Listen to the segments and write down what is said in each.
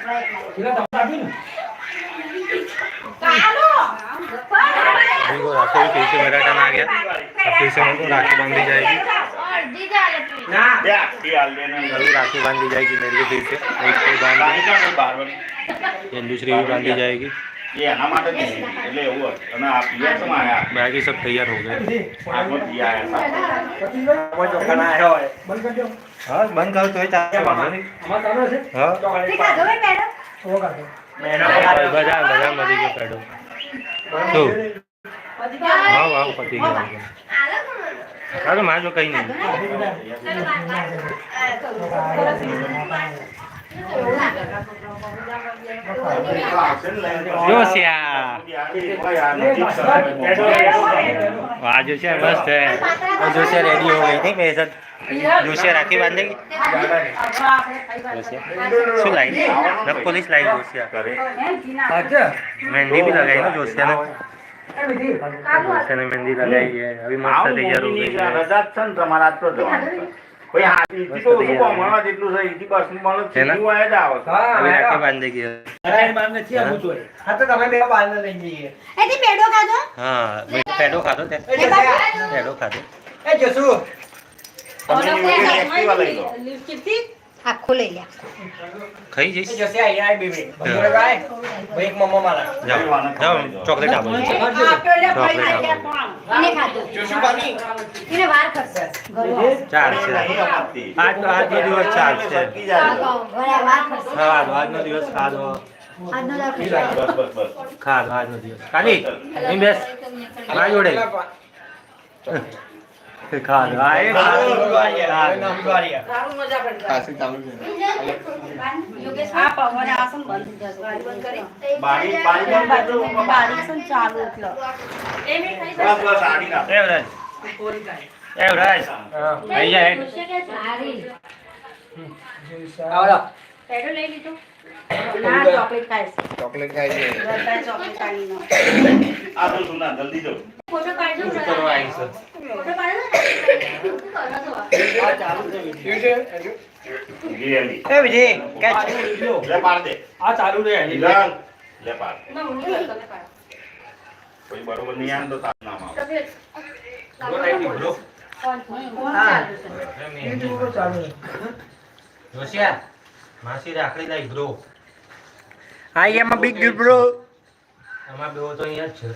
देखो राखी भी फिर से मेरा टर्न आ गया। फिर से मेरे को राखी बांधी जाएगी। राखी बांधी जाएगी मेरे को फिर से एक तो बांध ये दूसरी भी बांधी जाएगी। बाकी सब तैयार हो गए। हाँ बंद करो तो बजा बजा मरी के पेड़ो तो हाँ वाह पति गया अरे मार जो कहीं नहीं जोशिया वाह जोशिया मस्त है और जोशिया रेडी हो गई थी मेरे साथ जोशिया राखी बांधेगी शू लाई न पुलिस लाई जोशिया मेहंदी भी लगाई ना जोशिया ने जोशिया ने मेहंदी लगाई है अभी मस्त तैयार हो गई है कोई हाथी तो उसको हमारा જેટલું છે ઈથી બસ મળે સીધું આયા જાવ હવે રાખી બાંધેગી અરે બાંધને છે હું જોઈ હા તો તમે બે બાંધને લઈ જઈએ એથી પેડો ખાધો હા મેં પેડો ખાધો તે પેડો ખાધો એ જસુ તમે એક્ટિવા લઈ લો લિફ્ટથી આખો લઈ લે ખાઈ જઈશ જસે આઈ આઈ બેબી ભગોરે ભાઈ ભાઈ એક મમ્મા મારા જાવ જાવ ચોકલેટ આપો ચોકલેટ એને ખાધો જોશુ બાની એને વાર કરશે ચાર છે આજનો દિવસ ચાર છે હા આજનો દિવસ ખાધો ખાધો આજનો દિવસ કાલી એમ બેસ ના જોડે ખાધો આ એક મજા પડી ખાસી ચાલુ છે યોગેશ આ પવન આસન બંધ કરે બારી આસન ચાલુ એટલે એ મે ખાઈ બસ સાડી ના એ રાજ આઈ જાય સારી આવો પેડો લઈ લીધો ના ચોકલેટ ખાય છે બધા ચોકલેટ ખાઈ નો આ તો સુના જલ્દી જો ફોટો પાડજો કરવા આવી છે ફોટો પાડો આ ચાલુ છે વિડિયો એ વિજય કેચ લે પાડ દે આ ચાલુ રે લે પાડ ના હું લે પાડ કોઈ બરોબર નહીં આન તો તાર નામ આવે બ્રો ટાઈપ બ્રો હા બ્રો ચાલુ જોશિયા માસી રાખડી લાઈ bro I am a big bro અમાર બે તો અહીંયા જ છે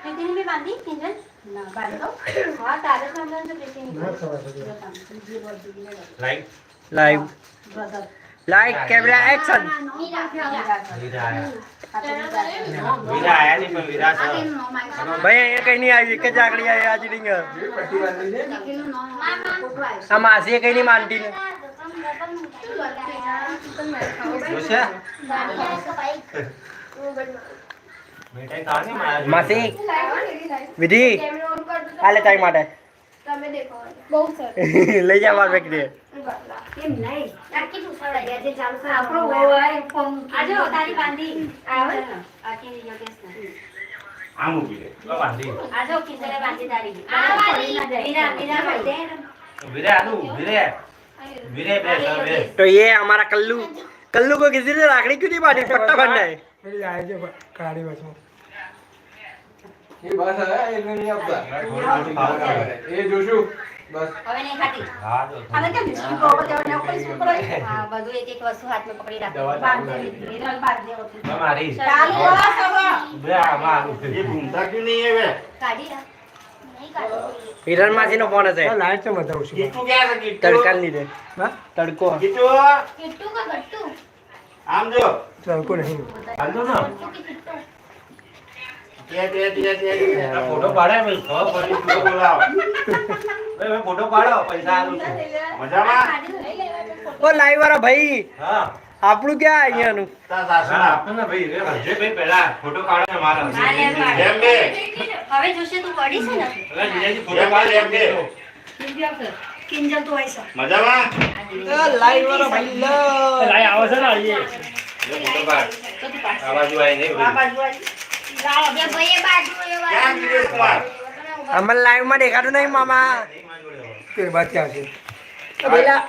પેટીની મે બાંધી કિંજલ ના બાંધો હા તારે સાંભળન તો પેટીની લાઈવ લાઈક કેમેરા એક્શન વીરા આયા નહીં પણ વીરા છે ભાઈ અહીંયા કઈ નહીં આવી કે જાગડી આવી આજ રીંગ આ માસી કઈ નહીં માનતી ને માસી વિધિ આલે તારી માટે તમે દેખો બહુ સરસ લઈ જા માર બેક દે કેમ નહીં નાકી સુસાડા દે જે ચાલુ છે આપણો હોય ફોન આજે તારી બાંધી આવે આકી યોગેશ ના આમ ઉભી રે બાંધી આજે કિસરે બાંધી તારી આ બાંધી વીરા બાંધે વીરા આલુ वीरे तो ये हमारा कल्लू को किसी ने राखड़ी क्यों नहीं बांधी पट्टा बांधा है मेरी आए जो गाड़ी बस में ये बस है ये नहीं अब ये जोशु बस હવે નહીં ખાતી હા તો હવે કેમ બીજી કો બતાવ ને કોઈ શું કરે હા બધું એક એક વસ્તુ હાથમાં પકડી રાખો બાંધ દે વિરલ બાંધ દે હોતી તમારી ચાલુ સબ બે મારું ये घूमता क्यों नहीं है वे गाड़ी हिरण मासी नो फोन है लाइट से बताओ किट्टू क्या है किट्टू तड़का नहीं दे हां तड़को किट्टू का गट्टू आम जो तड़को नहीं डाल दो ना ये फोटो पाड़े मैं फरी फोटो बोलाओ मैं फोटो पाड़ो पैसा आलू मजा में ओ लाइव वाला भाई हां આપણું ક્યાં અહીંયાનું આપણને ભાઈ રે જે ભાઈ પહેલા ફોટો પાડો ને મારા એમ બે હવે જોશે તું પડી છે ને હવે જીજાજી ફોટો પાડ એમ બે કિંજલ તો આઈસા મજામાં લાઈવ વાળો ભાઈ લાઈ આવે છે ને એ ફોટો પાડ આ બાજુ આઈ નહીં આ બાજુ આઈ લાવ બે ભાઈ એ બાજુ ક્યાં દિનેશ કુમાર અમલ લાઈવ માં દેખાતું નહીં મામા કે વાત ક્યાં છે પેલા